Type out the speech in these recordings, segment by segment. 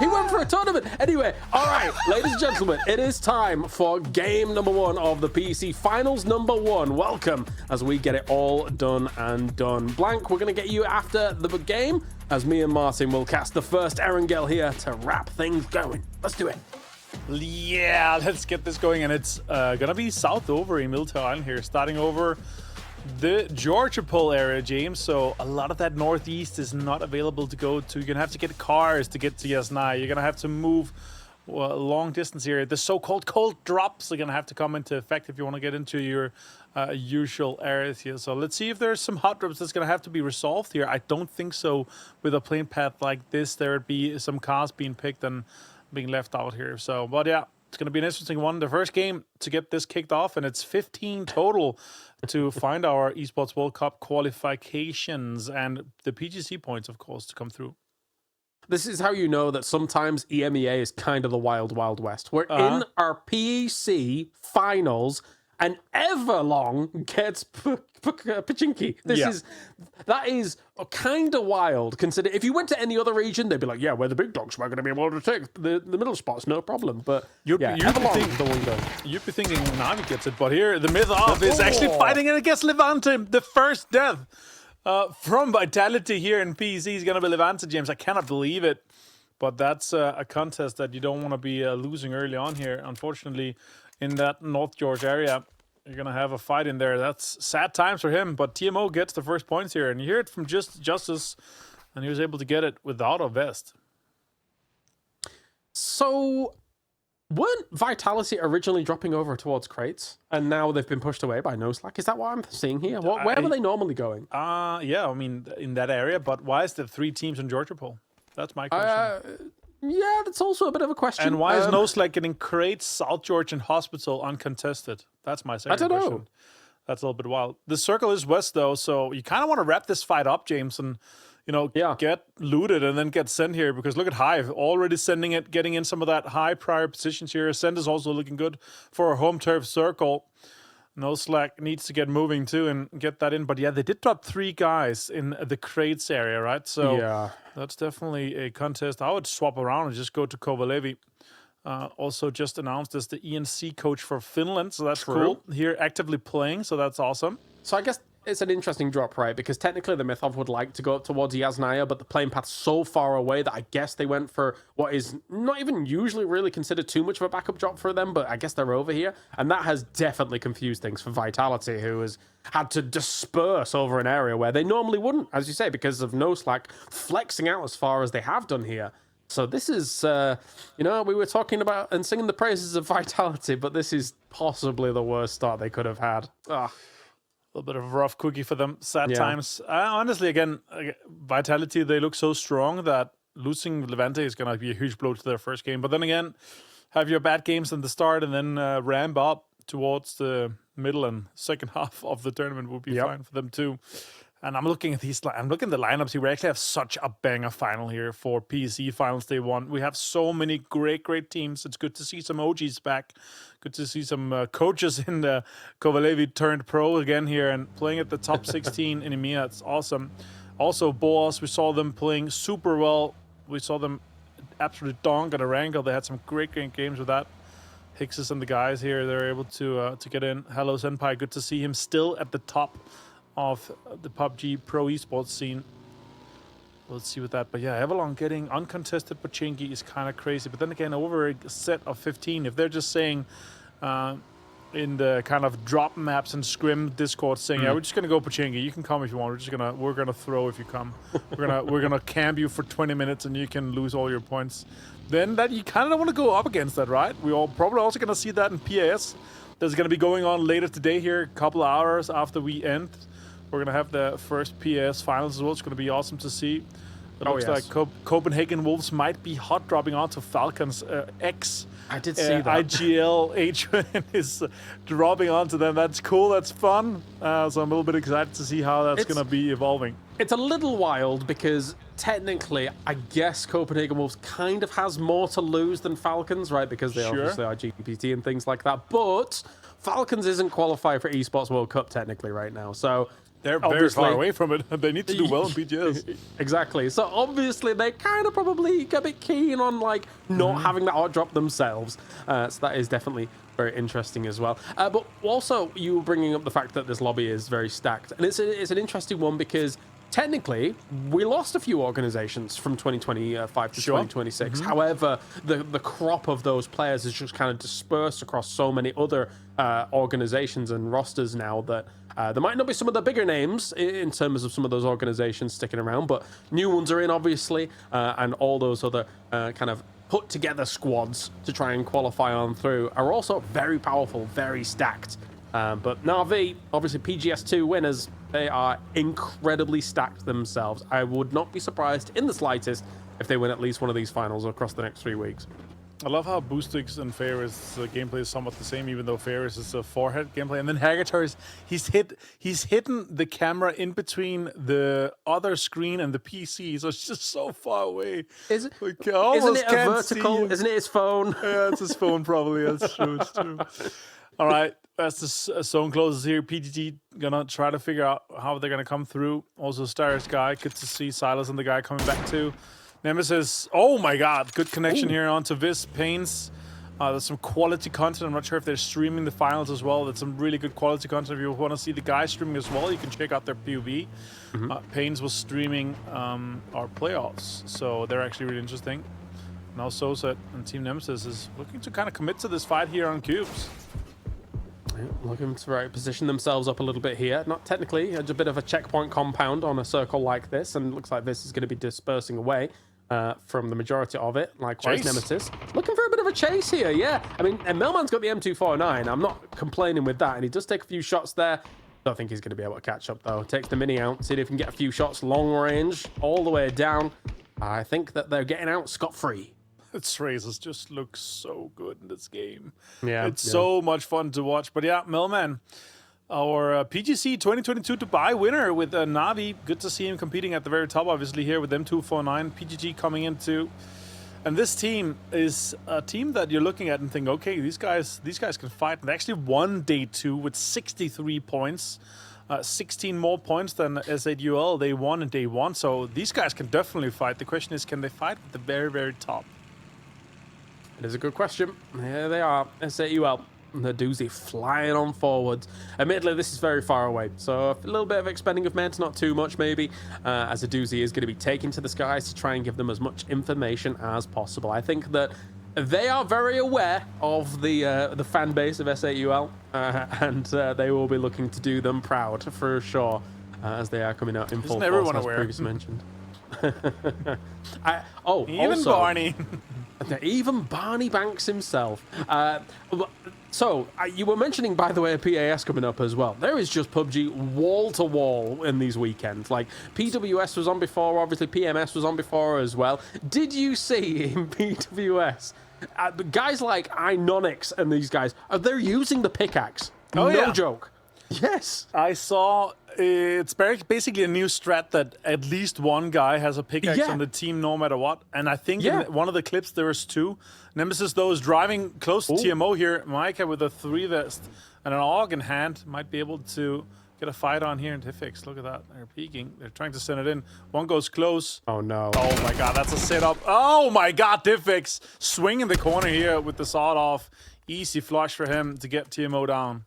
He went for a tournament. Anyway, all right, ladies and gentlemen, it is time for game number 1 of the PC Finals number 1. Welcome as we get it all done and done. Blank, we're going to get you after the game as me and Martin will cast the first Erangel here to wrap things going. Let's do it. Yeah, let's get this going. And it's going to be south over in Miltown Island here, starting over the Georgia Pole area, James. So a lot of that northeast is not available to go to. You're going to have to get cars to get to Yasnaya. You're going to have to move a long distance here. The so-called cold drops are going to have to come into effect if you want to get into your usual areas here. So let's see if there's some hot drops that's going to have to be resolved here. I don't think so with a plane path like this. There would be some cars being picked and being left out here. So, but yeah, it's going to be an interesting one. The first game to get this kicked off, and it's 15 total to find our Esports World Cup qualifications and the PGC points, of course, to come through. This is how you know that sometimes EMEA is kind of the wild, wild west. We're in our PEC finals, and Everlong gets Pachinki. That is kind of wild. Consider if you went to any other region, they'd be like, "Yeah, we're the big dogs. We're going to be able to take the middle spots, no problem." But Everlong, the one going. You'd be thinking Navi gets it, but here the myth of is actually fighting it against Levante. The first death from Vitality here in PEC is going to be Levante, James. I cannot believe it, but that's a contest that you don't want to be losing early on here. Unfortunately, in that North Georgia area, you're going to have a fight in there. That's sad times for him, but TMO gets the first points here, and you hear it from Justice, and he was able to get it without a vest. So, weren't Vitality originally dropping over towards crates, and now they've been pushed away by No Slack? Is that what I'm seeing here? Where were they normally going? Yeah, I mean, in that area, but why is there 3 teams in Georgia Pole? That's my question. Yeah, that's also a bit of a question. And why is No Slack getting crates, South Georgian Hospital uncontested? That's my second question. I don't know. That's a little bit wild. The circle is west, though, so you kind of want to wrap this fight up, James, and get looted and then get sent here, because look at Hive already sending it, getting in some of that high prior positions here. Ascend is also looking good for a home turf circle. No Slack needs to get moving too and get that in. But yeah, they did drop 3 guys in the crates area, right? So that's definitely a contest. I would swap around and just go to Kovalevi. Also just announced as the ENC coach for Finland, so that's cool. Here actively playing, so that's awesome. So I guess it's an interesting drop, right? Because technically the Mythov would like to go up towards Yasnaya, but the plane path's so far away that I guess they went for what is not even usually really considered too much of a backup drop for them, but I guess they're over here. And that has definitely confused things for Vitality, who has had to disperse over an area where they normally wouldn't, as you say, because of No Slack flexing out as far as they have done here. So this is, we were talking about and singing the praises of Vitality, but this is possibly the worst start they could have had. A little bit of a rough cookie for them. Sad times. Honestly, again, Vitality, they look so strong that losing Levante is going to be a huge blow to their first game. But then again, have your bad games in the start and then ramp up towards the middle and second half of the tournament would be fine for them too. And I'm looking at the lineups here. We actually have such a banger final here for PEC Finals Day 1. We have so many great teams. It's good to see some OGs back. Good to see some coaches in the Kovalevi turned pro again here and playing at the top 16 in EMEA. It's awesome. Also, Boas, we saw them playing super well. We saw them absolutely donk at Erangel. They had some great games with that. Hixes and the guys here, they're able to get in. Hello, Senpai. Good to see him still at the top of the PUBG Pro Esports scene. Let's see with that. But yeah, Everlong getting uncontested Pachinki is kind of crazy. But then again, over a set of 15, if they're just saying in the kind of drop maps and scrim Discord saying, yeah, we're just gonna go Pachinki. You can come if you want. We're gonna throw if you come. We're gonna camp you for 20 minutes and you can lose all your points. Then that you kind of don't want to go up against that, right? We all probably also gonna see that in PAS. That's gonna be going on later today here, a couple of hours after we end. We're going to have the first PS finals as well. It's going to be awesome to see. It looks like Copenhagen Wolves might be hot dropping onto Falcons. I did see that. IGL Adrian is dropping onto them. That's cool. That's fun. So I'm a little bit excited to see how that's going to be evolving. It's a little wild because technically, I guess Copenhagen Wolves kind of has more to lose than Falcons, right? Because they obviously are GPT and things like that. But Falcons isn't qualified for Esports World Cup technically right now. So They're very far away from it. They need to do well in PGS. Exactly. So obviously they kind of probably get a bit keen on like not having that art drop themselves. So that is definitely very interesting as well. But also you were bringing up the fact that this lobby is very stacked, and it's an interesting one because technically we lost a few organizations from 2025 to 2026. However, the crop of those players is just kind of dispersed across so many other organizations and rosters now that there might not be some of the bigger names in terms of some of those organizations sticking around, but new ones are in, obviously, and all those other kind of put together squads to try and qualify on through are also very powerful, very stacked. But Na'Vi, obviously PGS2 winners, they are incredibly stacked themselves. I would not be surprised in the slightest if they win at least one of these finals across the next 3 weeks. I love how Boostix and Ferris' gameplay is somewhat the same, even though Ferris is a forehead gameplay. And then Hagatar, he's hidden the camera in between the other screen and the PC, so it's just so far away. Is it? Like, isn't it a vertical? Isn't it his phone? Yeah, it's his phone probably. That's true. It's true. All right, as the zone closes here, PGG gonna try to figure out how they're gonna come through. Also, Stars guy, good to see Silas and the guy coming back too. Nemesis, oh my god, good connection here onto Vis, Pains. There's some quality content. I'm not sure if they're streaming the finals as well. That's some really good quality content. If you want to see the guys streaming as well, you can check out their PUB. Pains was streaming our playoffs, so they're actually really interesting. Now Soset and Team Nemesis is looking to kind of commit to this fight here on Cubes. Yeah, looking to position themselves up a little bit here. Not technically, just a bit of a checkpoint compound on a circle like this, and it looks like this is going to be dispersing away from the majority of it. Likewise, Chase. Nemesis looking for a bit of a chase here. Yeah, I mean, and Melman's got the M249. I'm not complaining with that, and he does take a few shots there. Don't think he's going to be able to catch up though. Takes the mini out, see if he can get a few shots long range all the way down. I think that they're getting out scot-free. Its races just look so good in this game. Yeah, it's so much fun to watch. But yeah, Melman, our PGC 2022 Dubai winner with Navi. Good to see him competing at the very top, obviously, here with M249. PGG coming into. And this team is a team that you're looking at and think, okay, these guys can fight. And they actually won day 2 with 63 points. 16 more points than S8UL. They won in day 1. So these guys can definitely fight. The question is, can they fight at the very, very top? It is a good question. Here they are, S8UL. The doozy flying on forwards. Admittedly, this is very far away, so a little bit of expending of meds, not too much maybe, as a doozy is going to be taken to the skies to try and give them as much information as possible. I think that they are very aware of the fan base of S8UL, and they will be looking to do them proud for sure, as they are coming out in full force, as previously mentioned. Even Barney. Even Barney Banks himself. So, you were mentioning, by the way, PAS coming up as well. There is just PUBG wall-to-wall in these weekends. Like, PWS was on before, obviously PMS was on before as well. Did you see in PWS, guys like Inonix and these guys, they're using the pickaxe. No joke. Yes. I saw it's basically a new strat that at least one guy has a pickaxe on the team no matter what. And I think in one of the clips there was 2. Nemesis, though, is driving close to TMO here. Micah with a 3 vest and an AUG in hand might be able to get a fight on here in Tifix. Look at that. They're peeking. They're trying to send it in. One goes close. Oh, no. Oh, my God. That's a setup. Oh, my God. Tifix swinging the corner here with the sawed off. Easy flush for him to get TMO down.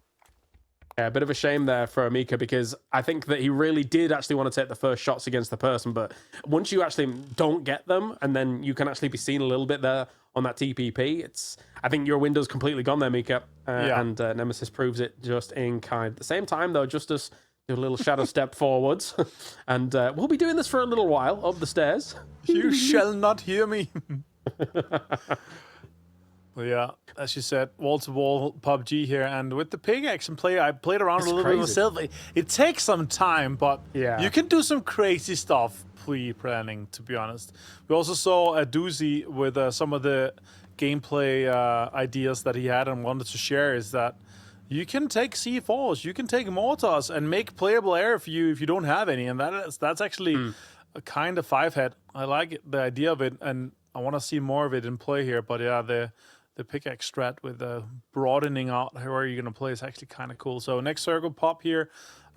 Yeah, a bit of a shame there for Amika, because I think that he really did actually want to take the first shots against the person, but once you actually don't get them, and then you can actually be seen a little bit there on that TPP, I think your window's completely gone there, Mika, and Nemesis proves it just in kind. At the same time, though, Justice do a little shadow step forwards, and we'll be doing this for a little while, up the stairs. You shall not hear me. Well, yeah, as you said, wall-to-wall PUBG here, and with the pickaxe and play, I played around a little bit myself. It takes some time, but you can do some crazy stuff pre-planning, to be honest. We also saw a doozy with some of the gameplay ideas that he had and wanted to share, is that you can take C4s, you can take mortars, and make playable air for you if you don't have any, and that's actually a kind of 5-head. I like it, the idea of it, and I want to see more of it in play here, but yeah, the pickaxe strat with broadening out where you're going to play is actually kind of cool. So next circle pop here.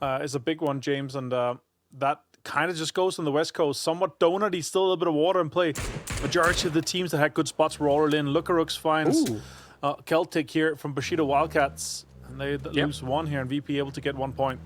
is a big one, James, and that kind of just goes on the West Coast. Somewhat donut-y, still a little bit of water in play. Majority of the teams that had good spots were all in. Lucarooks finds Celtic here from Bushido Wildcats, and they lose one here, and VP able to get 1 point.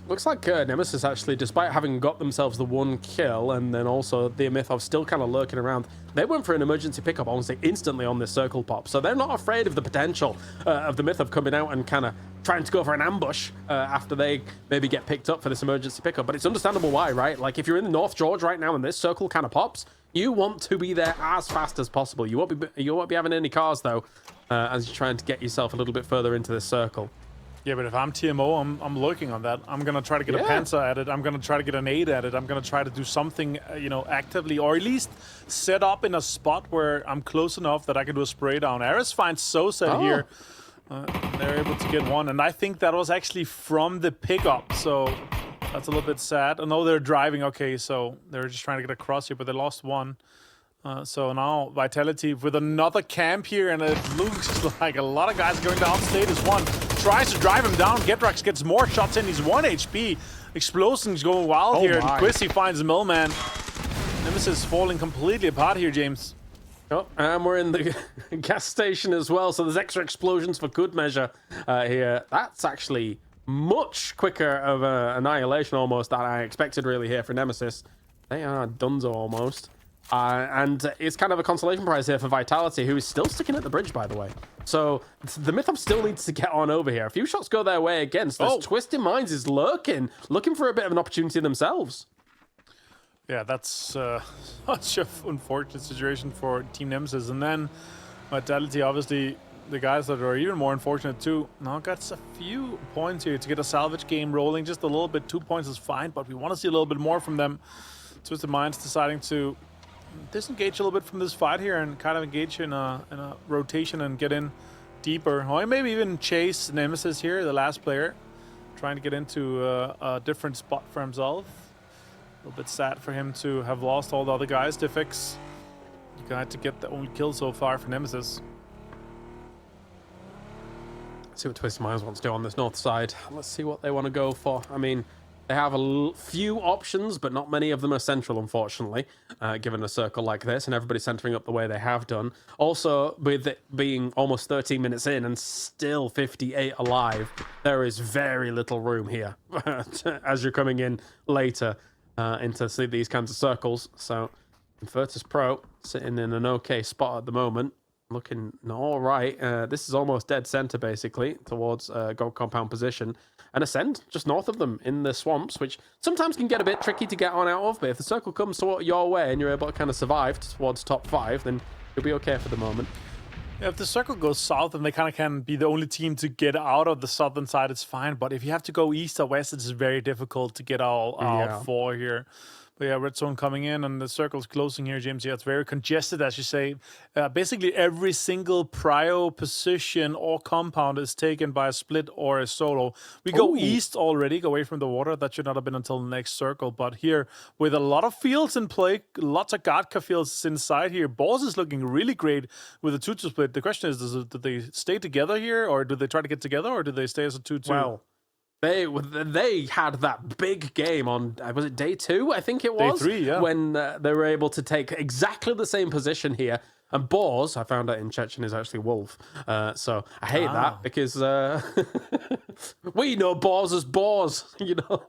Looks like Nemesis actually, despite having got themselves the 1 kill, and then also the Mythov still kind of lurking around, they went for an emergency pickup almost instantly on this circle pop. So they're not afraid of the potential of the Mythov coming out and kind of trying to go for an ambush after they maybe get picked up for this emergency pickup. But it's understandable why, right? Like if you're in North George right now and this circle kind of pops, you want to be there as fast as possible. You won't be having any cars though, as you're trying to get yourself a little bit further into this circle. Yeah, but if I'm TMO, I'm looking on that. I'm going to try to get a Panzer at it. I'm going to try to get an 8 at it. I'm going to try to do something, actively, or at least set up in a spot where I'm close enough that I can do a spray down. Aris finds Sosa here. They're able to get 1, and I think that was actually from the pickup, so that's a little bit sad. I know they're driving, okay, so they're just trying to get across here, but they lost 1. So now Vitality with another camp here, and it looks like a lot of guys going down. Status 1 tries to drive him down. Getrax gets more shots in. He's 1 HP. Explosions going wild here. And Quissy finds Millman. Nemesis falling completely apart here, James. Oh, and we're in the gas station as well, so there's extra explosions for good measure here. That's actually much quicker of an annihilation almost than I expected really here for Nemesis. They are donezo almost. And it's kind of a consolation prize here for Vitality, who is still sticking at the bridge, by the way. So the Mythop still needs to get on over here. A few shots go their way against this. Twisted Minds is looking for a bit of an opportunity themselves. Yeah, that's such an unfortunate situation for Team Nemesis. And then Vitality, obviously, the guys that are even more unfortunate too, now got a few points here to get a salvage game rolling. Just a little bit. 2 points is fine, but we want to see a little bit more from them. Twisted Minds deciding to disengage a little bit from this fight here and kind of engage in a rotation and get in deeper. Or maybe even chase Nemesis here, the last player, trying to get into a different spot for himself. A little bit sad for him to have lost all the other guys. Diffix, you got to get the only kill so far for Nemesis. Let's see what Twisted Minds wants to do on this north side. Let's see what they want to go for. I mean, they have a few options, but not many of them are central, unfortunately, given a circle like this, and everybody centering up the way they have done. Also, with it being almost 13 minutes in and still 58 alive, there is very little room here as you're coming in later into see these kinds of circles. So, Invertus Pro sitting in an okay spot at the moment. Looking all right. This is almost dead center, basically, towards gold compound position. And Ascend just north of them in the swamps, which sometimes can get a bit tricky to get on out of. But if the circle comes your way and you're able to kind of survive towards top 5, then you'll be okay for the moment. Yeah, if the circle goes south and they kind of can be the only team to get out of the southern side, it's fine. But if you have to go east or west, it's very difficult to get all out for here. But yeah, red zone coming in and the circle's closing here, James. Yeah, it's very congested, as you say. Basically, every single prio position or compound is taken by a split or a solo. We go east already, go away from the water. That should not have been until the next circle. But here, with a lot of fields in play, lots of Gatka fields inside here. Boss is looking really great with a 2-2 split. The question is, do they stay together here, or do they try to get together, or do they stay as a 2-2? Well, They had that big game on, was it day 2? I think it was. Day 3, yeah. When they were able to take exactly the same position here. And Boars, I found out in Chechen, is actually wolf. So I hate that because we know Boars as boars,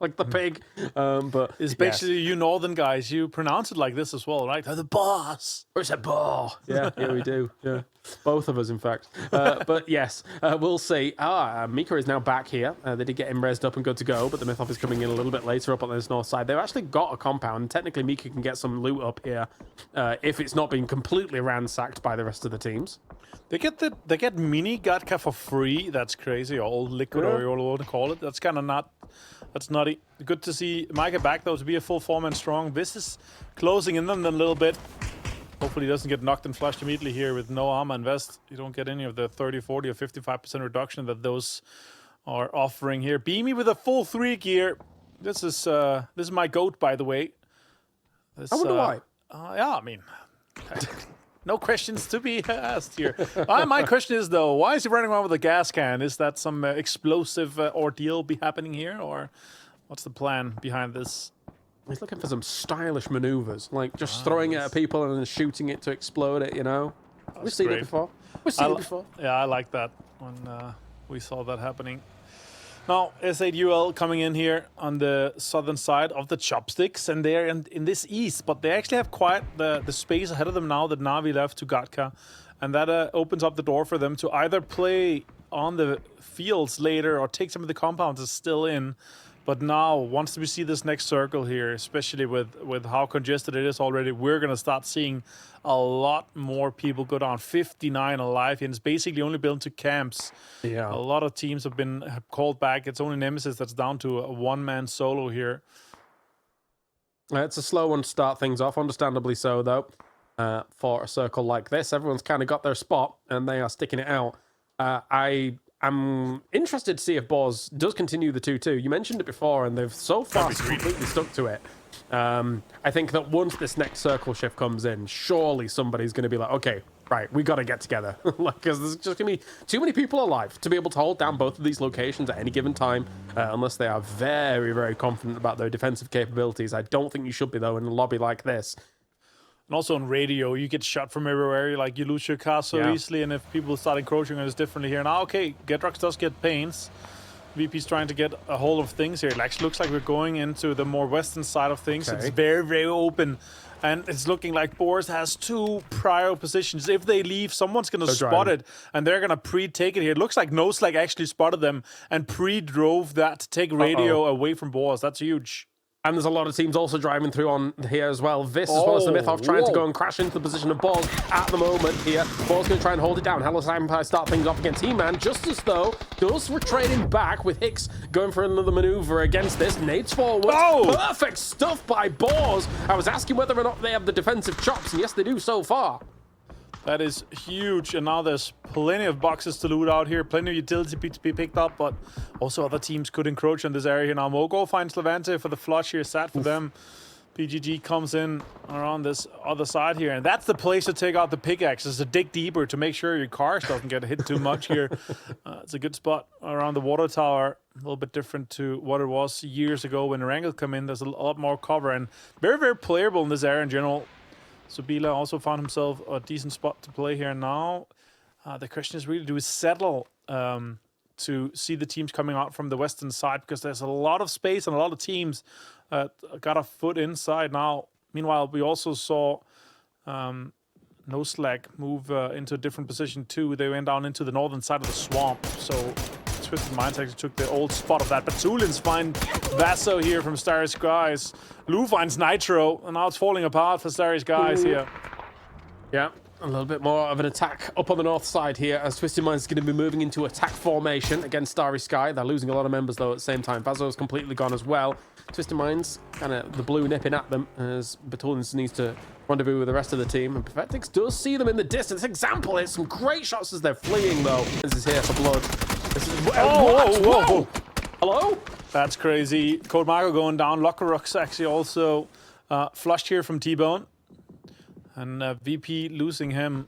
like the pig. But it's basically you northern guys, you pronounce it like this as well, right? The boss. Or it's a boar. Yeah, we do. Yeah. Both of us, in fact. But yes, we'll see. Mika is now back here. They did get him rezzed up and good to go, but the Mythop is coming in a little bit later up on this north side. They've actually got a compound, and technically Mika can get some loot up here if it's not been completely ransacked by the rest of the teams. They get mini Gatka for free. That's crazy. Or old liquid, or you want to call it. That's kind of that's nutty. Good to see Mika back, though, to be a full form and strong. This is closing in them a little bit. Hopefully he doesn't get knocked and flushed immediately here with no armor and vest. You don't get any of the 30, 40, or 55% reduction that those are offering here. Beamy with a full 3 gear. This is my goat, by the way. I wonder why. Yeah, I mean, No questions to be asked here. My question is, though, why is he running around with a gas can? Is that some explosive ordeal be happening here, or what's the plan behind this? He's looking for some stylish maneuvers, like just throwing it at people and then shooting it to explode it, you know? We've seen it before. We've seen it before. Yeah, I like that when we saw that happening. Now, S8UL coming in here on the southern side of the chopsticks, and they're in this east, but they actually have quite the space ahead of them now that Na'Vi left to Gatka, and that opens up the door for them to either play on the fields later or take some of the compounds that's still in. But now, once we see this next circle here, especially with how congested it is already, we're going to start seeing a lot more people go down. 59 alive, and it's basically only built to camps. Yeah. A lot of teams have been called back. It's only Nemesis that's down to a one-man solo here. It's a slow one to start things off, understandably so, though. For a circle like this, everyone's kind of got their spot, and they are sticking it out. I'm interested to see if Boz does continue the 2-2. You mentioned it before, and they've so far completely stuck to it. I think that once this next circle shift comes in, surely somebody's going to be like, okay, right, we got to get together. Because there's just going to be too many people alive to be able to hold down both of these locations at any given time, unless they are very, very confident about their defensive capabilities. I don't think you should be, though, in a lobby like this. And also on radio, you get shot from everywhere. Like, you lose your car so easily, and if people start encroaching on us differently here. Now, okay, Getrox does get pains. VP's trying to get a hold of things here. It actually looks like we're going into the more western side of things. Okay. It's very, very open. And it's looking like Boris has 2 prior positions. If they leave, someone's going to spot it, and they're going to pre-take it here. It looks like Noslag actually spotted them and pre-drove that to take radio away from Boris. That's huge. And there's a lot of teams also driving through on here as well. This, as well as the Mythov, trying to go and crash into the position of Boz at the moment here. Boz going to try and hold it down. Hellas Empire start things off against He-Man, just as though Gus were trading back with Hicks going for another maneuver against this. Nades forward. Perfect stuff by Boz. I was asking whether or not they have the defensive chops, and yes, they do so far. That is huge, and now there's plenty of boxes to loot out here, plenty of utility to be picked up, but also other teams could encroach on this area here. Now Mogo finds Levante for the flush here, sad for them. PGG comes in around this other side here, and that's the place to take out the pickaxes, to dig deeper to make sure your cars doesn't get hit too much here. It's a good spot around the water tower, a little bit different to what it was years ago when Erangel come in. There's a lot more cover, and very, very playable in this area in general. Subila also found himself a decent spot to play here now. The question is really, do we settle to see the teams coming out from the western side? Because there's a lot of space and a lot of teams got a foot inside now. Meanwhile, we also saw Noslag move into a different position too. They went down into the northern side of the swamp. So Twisted Minds actually took the old spot of that. But Tulins find Vaso here from Starry Skies. Lou finds Nitro, and now it's falling apart for Starry Skies here. Yeah, a little bit more of an attack up on the north side here, as Twisted Minds is going to be moving into attack formation against Starry Sky. They're losing a lot of members, though, at the same time. Vaso's completely gone as well. Twisted Minds, kind of the blue nipping at them, as Batulins needs to rendezvous with the rest of the team. And Perfectix does see them in the distance. Example hits some great shots as they're fleeing, though. This is here for blood. This is, whoa. Hello? That's crazy. Code Marco going down. Lockerux actually also flushed here from T-Bone. And VP losing him.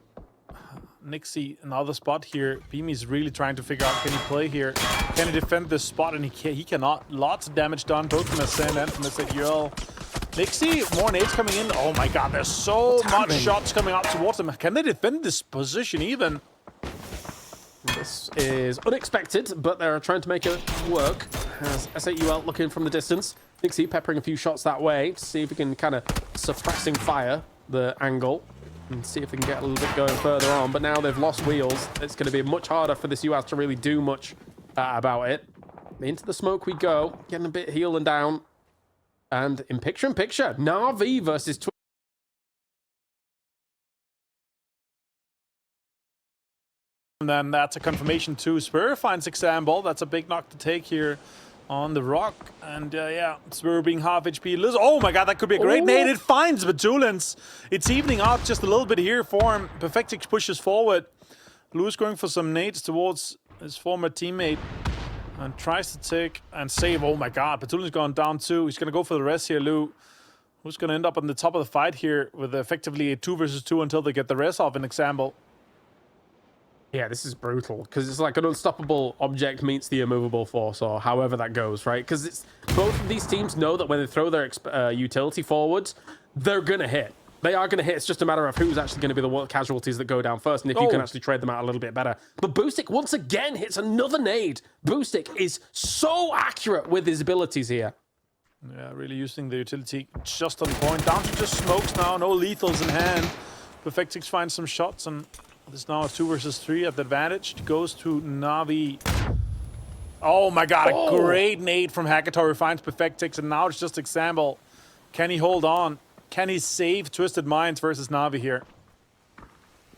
Nixie, another spot here. Beamy's really trying to figure out, can he play here? Can he defend this spot? And he cannot. Lots of damage done, both from Ascend and from SAQL. Nixie, more nades coming in. Oh my god, there's so much shots coming up towards them. Can they defend this position even? This is unexpected, but they're trying to make it work. As S8UL looking from the distance. Nixie peppering a few shots that way to see if he can kind of suppressing fire the angle and see if we can get a little bit going further on. But now they've lost wheels. It's going to be much harder for this US to really do much about it. Into the smoke we go, getting a bit healed and down. And in picture, Na'Vi versus Twitch. And then that's a confirmation too. Spur finds Example. That's a big knock to take here on the rock. And yeah, Spur being half HP. Oh my god, that could be a great nade. It finds Batulins. It's evening out just a little bit here for him. Perfectix pushes forward. Lou's going for some nades towards his former teammate. And tries to take and save. Oh my god, Batulins gone down too. He's going to go for the rest here, Lou. Who's going to end up on the top of the fight here with effectively a 2 versus 2 until they get the res off, an example? Yeah, this is brutal because it's like an unstoppable object meets the immovable force, or however that goes, right? Because it's both of these teams know that when they throw their utility forwards, they're gonna hit. They are gonna hit. It's just a matter of who's actually going to be the casualties that go down first, and if you can actually trade them out a little bit better. But Boostic once again hits another nade. Boostic is so accurate with his abilities here. Yeah, really using the utility just on point. Down to just smokes now, no lethals in hand. Perfectix finds some shots, and there's now a 2 versus 3 at the advantage. It goes to Na'Vi. Oh my god, a great nade from Hackatory finds Perfectix, and now it's just example. Can he hold on? Can he save Twisted Minds versus Na'Vi here?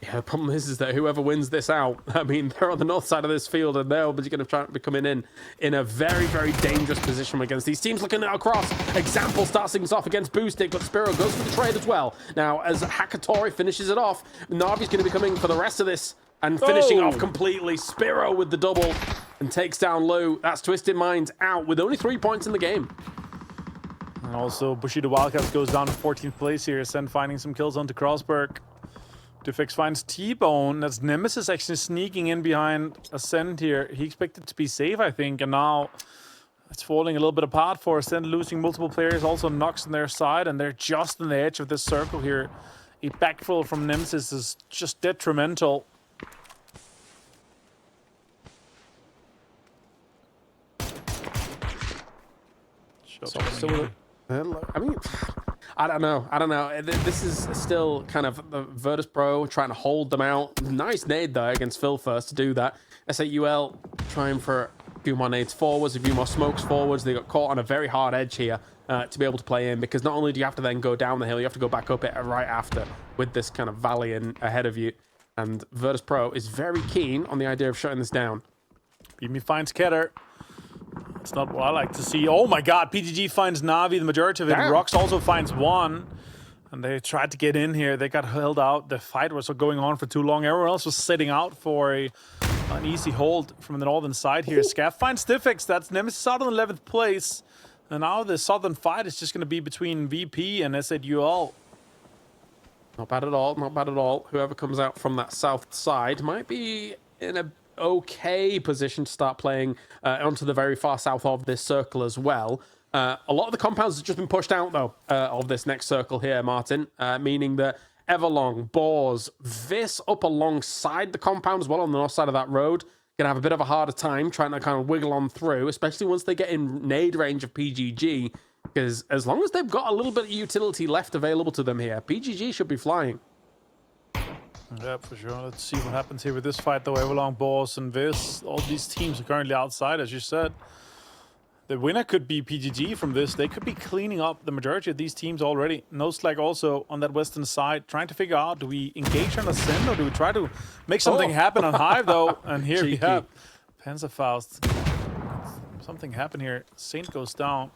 Yeah, the problem is that whoever wins this out, I mean, they're on the north side of this field, and they're going to try to be coming in a very, very dangerous position against these teams. Looking across, Example starts things off against Boostic, but Spiro goes for the trade as well. Now, as Hackatory finishes it off, Na'Vi's going to be coming for the rest of this and finishing off completely. Spiro with the double and takes down Lou. That's Twisted Minds out with only 3 points in the game. And also, Bushido Wildcats goes down to 14th place here. Ascend finding some kills onto Crossberg. Defix finds T-Bone. That's Nemesis actually sneaking in behind Ascend here. He expected to be safe, I think, and now it's falling a little bit apart for Ascend, losing multiple players. Also knocks on their side, and they're just on the edge of this circle here. A backfill from Nemesis is just detrimental. I mean, I don't know. This is still kind of the Virtus Pro trying to hold them out. Nice nade, though, against Phil first to do that. SAUL trying for a few more nades forwards, a few more smokes forwards. They got caught on a very hard edge here to be able to play in, because not only do you have to then go down the hill, you have to go back up it right after with this kind of valley ahead of you. And Virtus Pro is very keen on the idea of shutting this down. Beamy finds Keter. That's not what I like to see. Oh my god, PGG finds Na'Vi, the majority of it. Damn. Rox also finds one. And they tried to get in here. They got held out. The fight was going on for too long. Everyone else was sitting out for an easy hold from the northern side here. Scaff finds Stiffix. That's Nemesis out on 11th place. And now the southern fight is just going to be between VP and SAUL. Not bad at all, not bad at all. Whoever comes out from that south side might be in a okay position to start playing onto the very far south of this circle as well. A lot of the compounds have just been pushed out, though, of this next circle here, Martin, meaning that Everlong, Boars, Vis up alongside the compound as well on the north side of that road, gonna have a bit of a harder time trying to kind of wiggle on through, especially once they get in nade range of PGG, because as long as they've got a little bit of utility left available to them here, PGG should be flying. Yeah, for sure. Let's see what happens here with this fight, though. Everlong, Boss, and Viz. All these teams are currently outside, as you said. The winner could be PGG from this. They could be cleaning up the majority of these teams already. No Slack also on that western side, trying to figure out, do we engage on Ascend or do we try to make something happen on Hive, though? And here we have Panzerfaust. Something happened here. Saint goes down.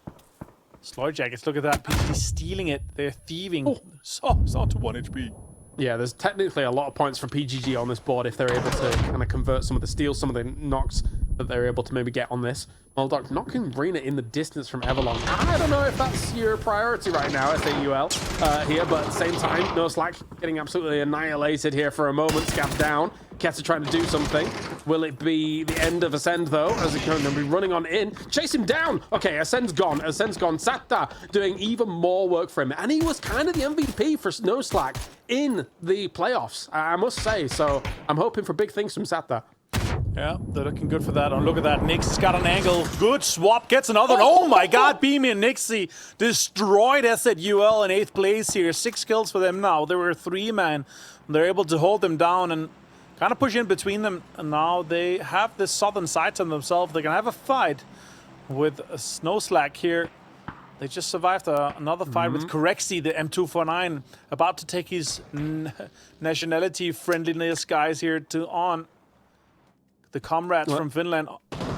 Sloy Jackets, look at that. PGG stealing it. They're thieving. So it's on to 1 HP. Yeah, there's technically a lot of points for PGG on this board if they're able to kind of convert some of the steals, some of the knocks that they're able to maybe get on this. Moldark knocking Rena in the distance from Everlong. I don't know if that's your priority right now, SAUL, here, but at the same time, No Slack getting absolutely annihilated here for a moment. Scaff down. Keta trying to do something. Will it be the end of Ascend, though, as he's going to be running on in? Chase him down! Okay, Ascend's gone. Ascend's gone. Satta doing even more work for him. And he was kind of the MVP for No Slack in the playoffs, I must say. So I'm hoping for big things from Satta. Yeah, they're looking good for that. Oh, look at that. Nix has got an angle. Good swap. Gets another. Oh my god, Beamy and Nixie destroyed SAUL in 8th place here. 6 kills for them now. They were 3-man. They're able to hold them down and kind of push in between them. And now they have this southern side to themselves. They're going to have a fight with Snow Slack here. They just survived another fight with Corexi, the M249, about to take his nationality friendliness guys here on. The comrades from Finland,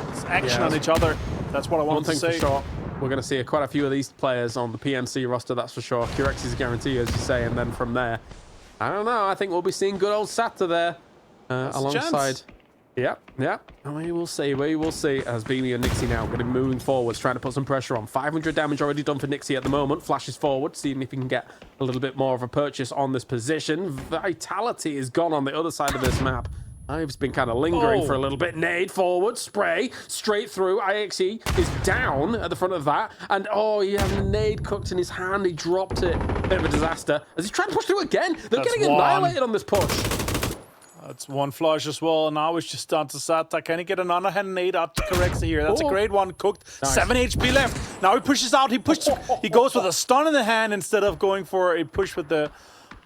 it's action on each other. That's what I want to say. For sure, we're going to see quite a few of these players on the PNC roster, that's for sure. Curex is a guarantee, as you say, and then from there, I don't know, I think we'll be seeing good old Satta there alongside Yeah, yeah. We will see. We will see. As Beamie and Nixie now going to be moving forwards, trying to put some pressure on. 500 damage already done for Nixie at the moment. Flashes forward, seeing if he can get a little bit more of a purchase on this position. Vitality is gone on the other side of this map. Ive's been kind of lingering for a little bit. Nade forward, spray, straight through. IXE is down at the front of that. And oh, he had a nade cooked in his hand. He dropped it. Bit of a disaster. As he tried to push through again. They're getting annihilated on this push. That's one flush as well. Now it's just down to Sata. Can he get an underhand nade out to correct here? That's a great one. Cooked. Nice. 7 HP left. Now he pushes out. He pushes. He goes with a stun in the hand instead of going for a push with the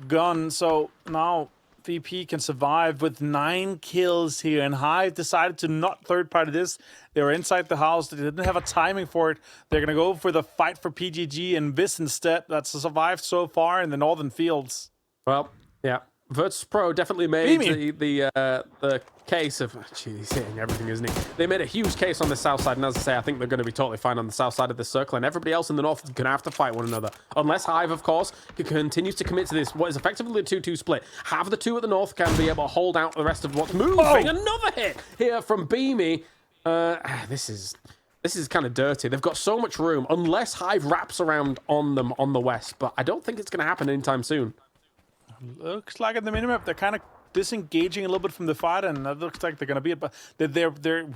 gun. So now VP can survive with 9 kills here. And Hive decided to not third-party this. They were inside the house. They didn't have a timing for it. They're going to go for the fight for PGG and this instead. That's survived so far in the Northern Fields. Well, yeah. Virtus.pro definitely made the case of... Gee, he's hitting everything, isn't he? They made a huge case on the south side, and as I say, I think they're going to be totally fine on the south side of the circle, and everybody else in the north is going to have to fight one another. Unless Hive, of course, continues to commit to this, what is effectively a 2-2 split. Have the 2 at the north can be able to hold out the rest of what's moving. Another hit here from Beamie. This is kind of dirty. They've got so much room, unless Hive wraps around on them on the west, but I don't think it's going to happen anytime soon. Looks like at the minimap they're kind of disengaging a little bit from the fight, and that looks like they're going to be it. But their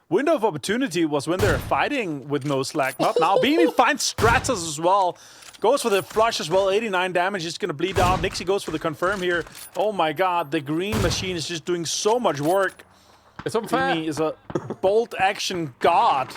window of opportunity was when they're fighting with no slack. Not now. Beamie finds Stratus as well. Goes for the flush as well. 89 damage. Just going to bleed out. Nixie goes for the confirm here. Oh my god. The green machine is just doing so much work. It's unfair. Beamie is a bolt action god.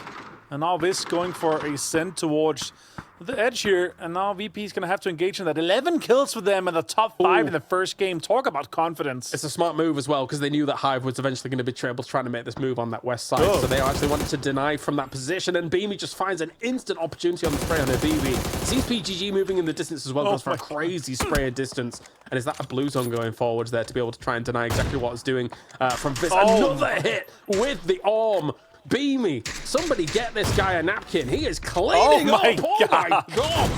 And now this going for a send towards the edge here, and now VP is going to have to engage in that. 11 kills for them in the top 5 in the first game. Talk about confidence. It's a smart move as well, because they knew that Hive was eventually going to be trouble trying to make this move on that west side. So they actually wanted to deny from that position, and Beamie just finds an instant opportunity on the spray on their BB. Sees PGG moving in the distance as well, goes for a crazy spray of distance. And is that a blue zone going forwards there to be able to try and deny exactly what it's doing from this? Another hit with the arm. Beamie, somebody get this guy a napkin. He is cleaning up. Oh my god.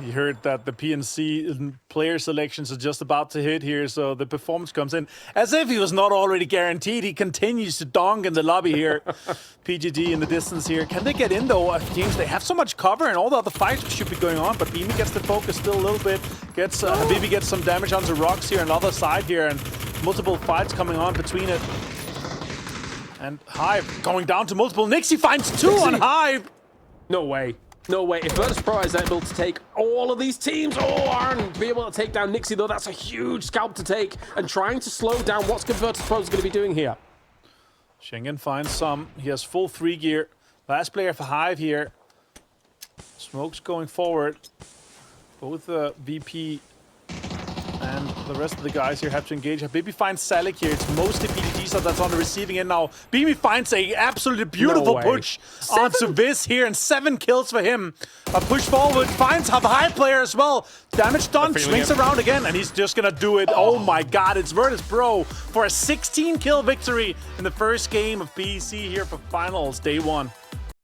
You heard that the PNC player selections are just about to hit here, so the performance comes in. As if he was not already guaranteed, he continues to donk in the lobby here. PGG in the distance here. Can they get in though? Teams, they have so much cover and all the other fights should be going on, but Beamie gets the focus still a little bit. Gets Habibi gets some damage onto rocks here on the other side here, and multiple fights coming on between it. And Hive going down to multiple. Nixie finds 2 on Hive. No way. No way. If Virtus.pro is able to take all of these teams, Aaron, to be able to take down Nixie, though, that's a huge scalp to take. And trying to slow down what's Virtus.pro is going to be doing here. Schengen finds some. He has full 3 gear. Last player for Hive here. Smoke's going forward. Both VP and the rest of the guys here have to engage. Habibi finds Salik here. It's mostly PDG stuff that's on the receiving end now. Beamie finds a absolutely beautiful push onto this here, and 7 kills for him. A push forward, finds a high player as well. Damage done, swings around again, and he's just gonna do it. Oh my god, it's Virtus.pro for a 16 kill victory in the first game of PEC here for finals day 1.